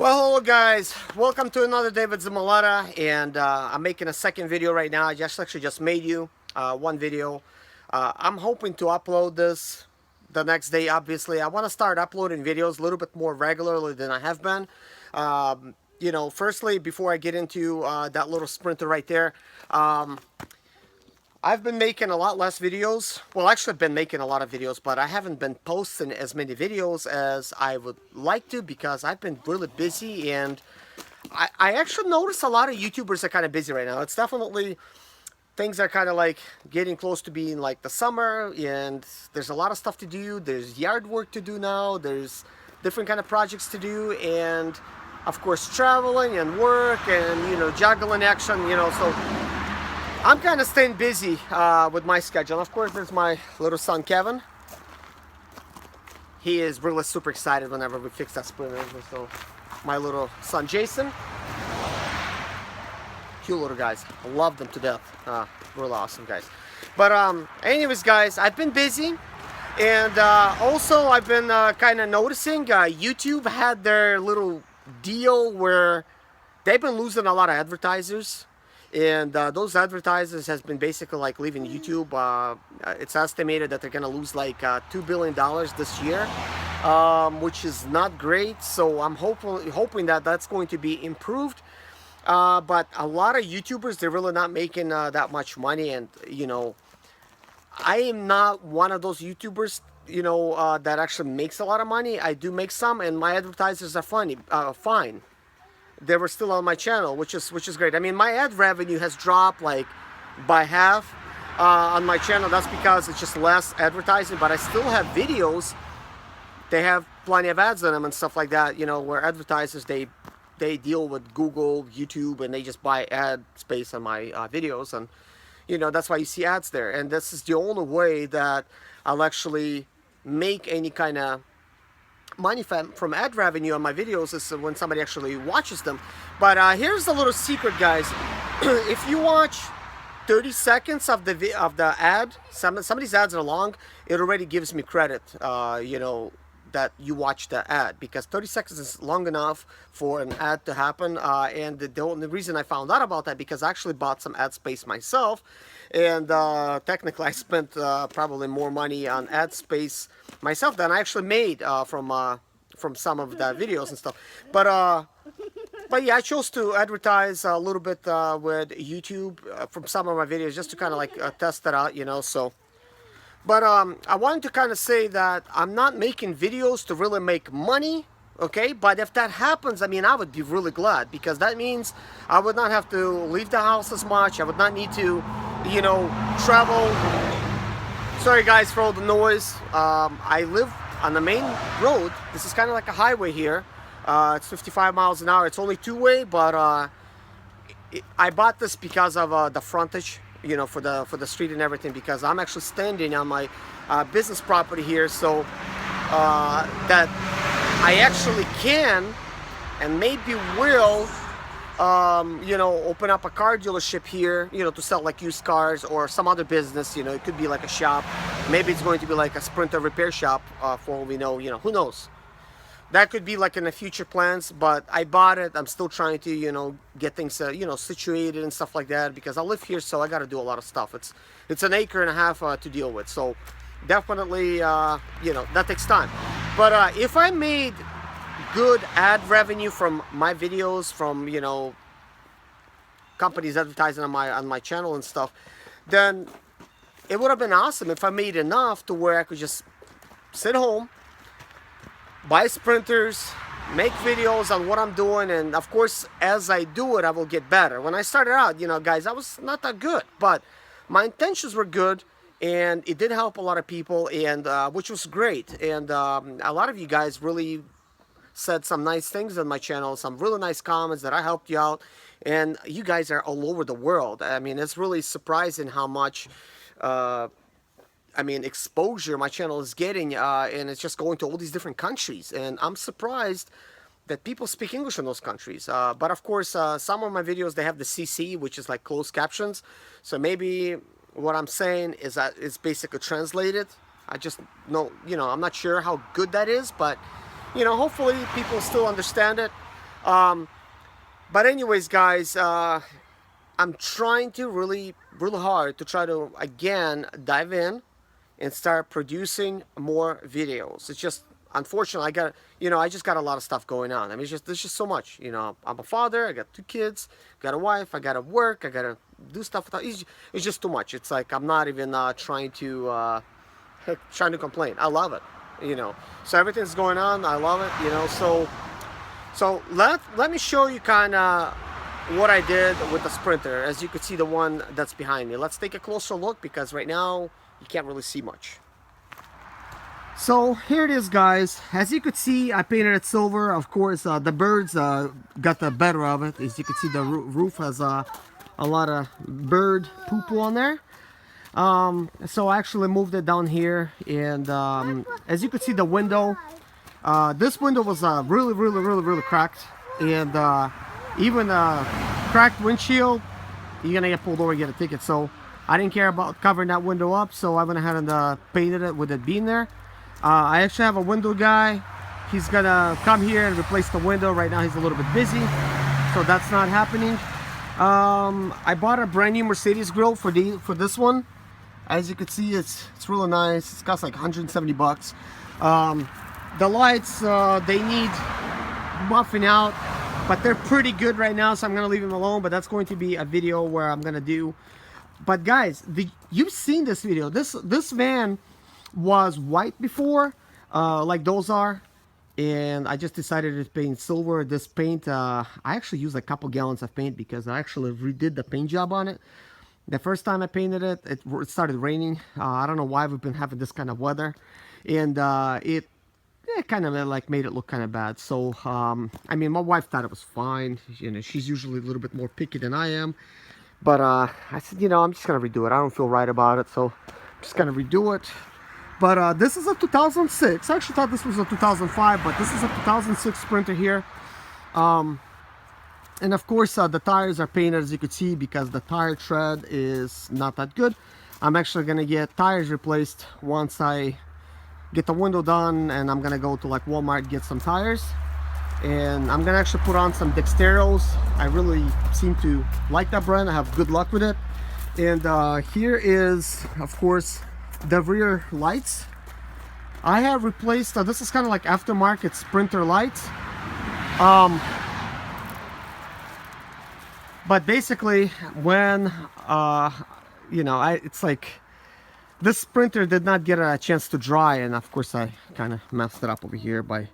Well, hello guys, welcome to another day with Zimaleta, and I'm making a second video right now. I actually just made you one video. I'm hoping to upload this the next day. Obviously, I want to start uploading videos a little bit more regularly than I have been. Firstly, before I get into that little sprinter right there, I've been making a lot less videos. Well, actually, I've been making a lot of videos, but I haven't been posting as many videos as I would like to because I've been really busy, and I actually notice a lot of YouTubers are kind of busy right now. It's definitely, things are kind of like getting close to being like the summer, and there's a lot of stuff to do. There's yard work to do now. There's different kind of projects to do, and of course traveling and work and, juggling action, so I'm kind of staying busy with my schedule. Of course, there's my little son, Kevin. He is really super excited whenever we fix that sprinter. So, my little son, Jason. Cute little guys. I love them to death. Really awesome guys. But anyways, guys, I've been busy. And also, I've been kind of noticing YouTube had their little deal where they've been losing a lot of advertisers. And those advertisers has been basically like leaving YouTube. It's estimated that they're gonna lose like $2 billion this year, which is not great. So I'm hoping that that's going to be improved. But a lot of YouTubers, they're really not making that much money, and I am not one of those YouTubers that actually makes a lot of money. I do make some, and my advertisers are fine. They were still on my channel, which is great. I mean, my ad revenue has dropped like by half on my channel. That's because it's just less advertising, but I still have videos. They have plenty of ads in them and stuff like that, where advertisers, they deal with Google, YouTube, and they just buy ad space on my videos, and that's why you see ads there. And this is the only way that I'll actually make any kind of money from ad revenue on my videos, is when somebody actually watches them. But here's a little secret, guys. If you watch 30 seconds of the ad, some of these ads are long, it already gives me credit, that you watched the ad, because 30 seconds is long enough for an ad to happen. And the only reason I found out about that, because I actually bought some ad space myself, and technically I spent probably more money on ad space myself than I actually made from some of the videos and stuff. But yeah, I chose to advertise a little bit with YouTube from some of my videos, just to kind of like test it out, so. But I wanted to kind of say that I'm not making videos to really make money, okay? But if that happens, I mean, I would be really glad, because that means I would not have to leave the house as much. I would not need to, travel. Sorry guys for all the noise. I live on the main road. This is kind of like a highway here. It's 55 miles an hour. It's only two-way, but I bought this because of the frontage, for the street and everything, because I'm actually standing on my business property here, so that I actually can and maybe will open up a car dealership here, to sell like used cars or some other business. It could be like a shop. Maybe it's going to be like a Sprinter repair shop, for all we know. Who knows? That could be like in the future plans, but I bought it. I'm still trying to, get things, situated and stuff like that, because I live here, so I got to do a lot of stuff. It's an acre and a half to deal with, so definitely, that takes time. But if I made good ad revenue from my videos, from companies advertising on my channel and stuff, then it would have been awesome if I made enough to where I could just sit home, buy sprinters, make videos on what I'm doing, and of course, as I do it, I will get better. When I started out, guys, I was not that good, but my intentions were good, and it did help a lot of people, and which was great. And a lot of you guys really said some nice things on my channel, some really nice comments that I helped you out, and you guys are all over the world. I mean, it's really surprising how much exposure my channel is getting, and it's just going to all these different countries, and I'm surprised that people speak English in those countries. But of course, some of my videos, they have the CC, which is like closed captions, so maybe what I'm saying is that it's basically translated. I just know, I'm not sure how good that is, but hopefully people still understand it. But anyways, guys, I'm trying to really hard to try to again dive in and start producing more videos. It's just unfortunately I just got a lot of stuff going on. I mean, there's just so much. I'm a father. I got 2 kids. Got a wife. I got to work. I got to do stuff. It's just too much. It's like I'm not even trying to trying to complain. I love it. So everything's going on. I love it. So let me show you kind of what I did with the Sprinter. As you can see, the one that's behind me. Let's take a closer look because right now you can't really see much. So here it is, guys. As you could see, I painted it silver. Of course, the birds got the better of it. As you can see, the roof has a lot of bird poo-poo on there. So I actually moved it down here, and as you can see, the window, this window was really cracked, and even cracked windshield, you're gonna get pulled over and get a ticket. So I didn't care about covering that window up, so I went ahead and painted it with it being there. I actually have a window guy. He's gonna come here and replace the window. Right now he's a little bit busy, so that's not happening. I bought a brand new Mercedes grill for this one. As you can see, it's really nice. It's cost like 170 bucks. The lights, they need buffing out, but they're pretty good right now, so I'm gonna leave them alone. But that's going to be a video where I'm gonna do. But guys, you've seen this video. This van was white before, like those are, and I just decided to paint silver. This paint, I actually used a couple gallons of paint because I actually redid the paint job on it. The first time I painted it, it started raining. I don't know why we've been having this kind of weather, and it kind of like made it look kind of bad. So I mean, my wife thought it was fine. She's usually a little bit more picky than I am, but I said, I'm just gonna redo it. I don't feel right about it, so I'm just gonna redo it. But this is a 2006. I actually thought this was a 2005, but this is a 2006 Sprinter here. And of course, the tires are painted, as you can see, because the tire tread is not that good. I'm actually gonna get tires replaced once I get the window done, and I'm gonna go to like Walmart, get some tires, and I'm gonna actually put on some Dexteros. I really seem to like that brand. I have good luck with it. And here is, of course, the rear lights. I have replaced, this is kind of like aftermarket Sprinter lights. But basically, when it's like this Sprinter did not get a chance to dry, and of course I kind of messed it up over here by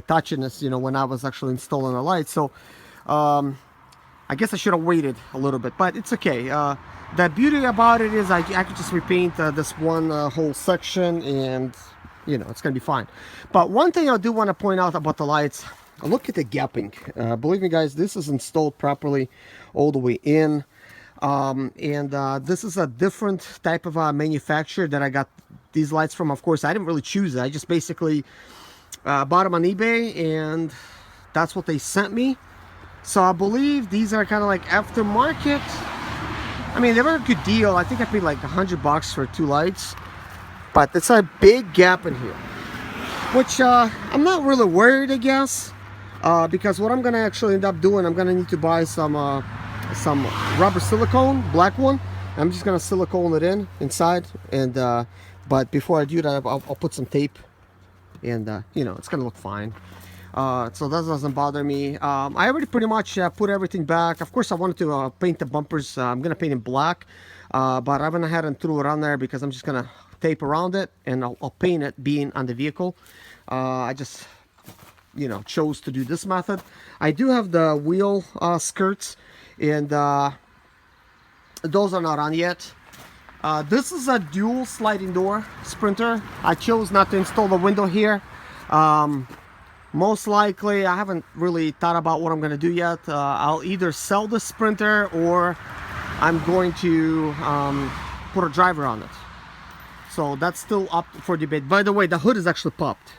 touching this, when I was actually installing the light. So I guess I should have waited a little bit, but it's okay. The beauty about it is I could just repaint this one whole section, and it's gonna be fine. But one thing I do want to point out about the lights, look at the gapping. Believe me, guys, this is installed properly all the way in. And this is a different type of manufacturer that I got these lights from. Of course, I didn't really choose it. I just basically bought them on eBay, and that's what they sent me. So I believe these are kind of like aftermarket. I mean, they were a good deal. I think I paid like $100 for 2 lights, but it's a big gap in here, which I'm not really worried, I guess, because what I'm gonna actually end up doing, I'm gonna need to buy some rubber silicone, black one. I'm just gonna silicone it inside, and but before I do that, I'll put some tape, and it's gonna look fine. So that doesn't bother me. I already pretty much put everything back. Of course, I wanted to paint the bumpers. I'm gonna paint in black, but I went ahead and threw it on there because I'm just gonna tape around it, and I'll paint it being on the vehicle. I just chose to do this method. I do have the wheel skirts, and those are not on yet. This is a dual sliding door Sprinter. I chose not to install the window here. Most likely, I haven't really thought about what I'm going to do yet. I'll either sell the Sprinter, or I'm going to put a driver on it. So that's still up for debate. By the way, the hood is actually popped.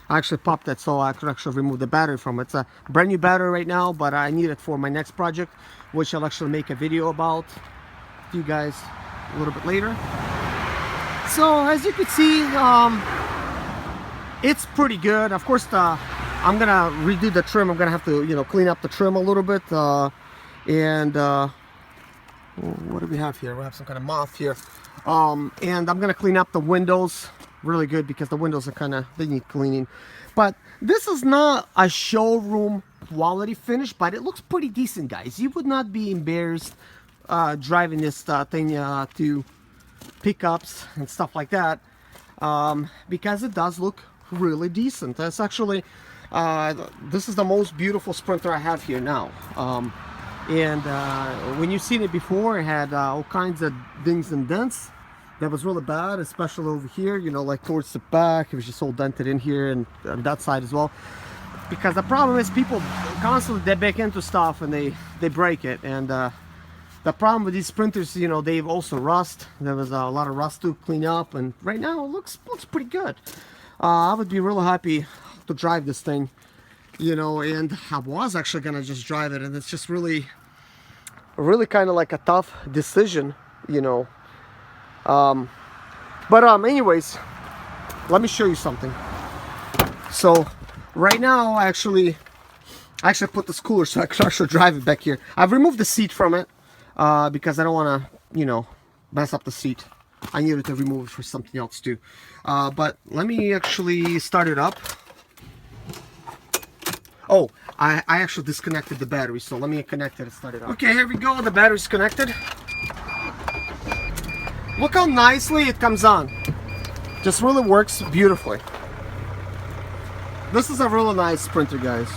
I actually popped it so I could actually remove the battery from it. It's a brand new battery right now, but I need it for my next project, which I'll actually make a video about to you guys a little bit later. So as you can see, it's pretty good. Of course, the I'm gonna redo the trim. I'm gonna have to, you know, clean up the trim a little bit. What do we have here? We have some kind of moth here. And I'm gonna clean up the windows really good because the windows are kind of, they need cleaning. But this is not a showroom quality finish, but it looks pretty decent, guys. You would not be embarrassed driving this thing to pickups and stuff like that, because it does look really decent. That's actually this is the most beautiful Sprinter I have here now. When you've seen it before, it had all kinds of dings and dents. That was really bad, especially over here, you know, like towards the back. It was just all dented in here and on that side as well. Because the problem is people constantly, they back into stuff and they break it. And the problem with these Sprinters, you know, they've also rust. There was a lot of rust to clean up, and right now it looks pretty good. I would be really happy to drive this thing, you know, and I was actually gonna just drive it, and it's just really kind of like a tough decision, you know. Anyways, let me show you something. So right now I actually put this cooler so I can actually drive it back here. I've removed the seat from it because I don't want to, you know, mess up the seat. I needed to remove it for something else too. But let me actually start it up. Oh, I actually disconnected the battery, so let me connect it and start it up. Okay, here we go. The battery's connected. Look how nicely it comes on. Just really works beautifully. This is a really nice Sprinter, guys.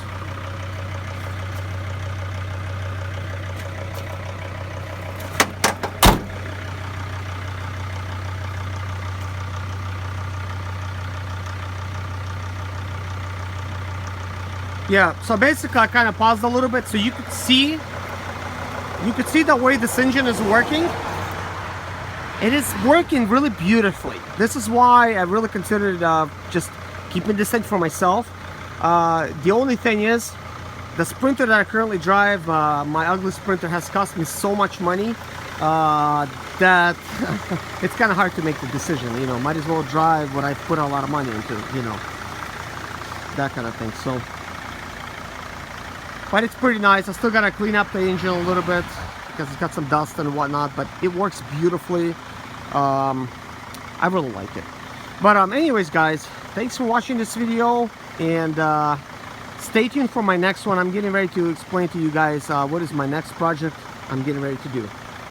Yeah, so basically I kind of paused a little bit so you could see the way this engine is working. It is working really beautifully. This is why I really considered just keeping this thing for myself. The only thing is, the Sprinter that I currently drive, my ugly Sprinter, has cost me so much money that it's kind of hard to make the decision. You know, might as well drive what I put a lot of money into, you know, that kind of thing. So, but it's pretty nice. I still gotta clean up the engine a little bit because it's got some dust and whatnot, but it works beautifully. I really like it. But anyways, guys, thanks for watching this video, and stay tuned for my next one. I'm getting ready to explain to you guys what is my next project I'm getting ready to do.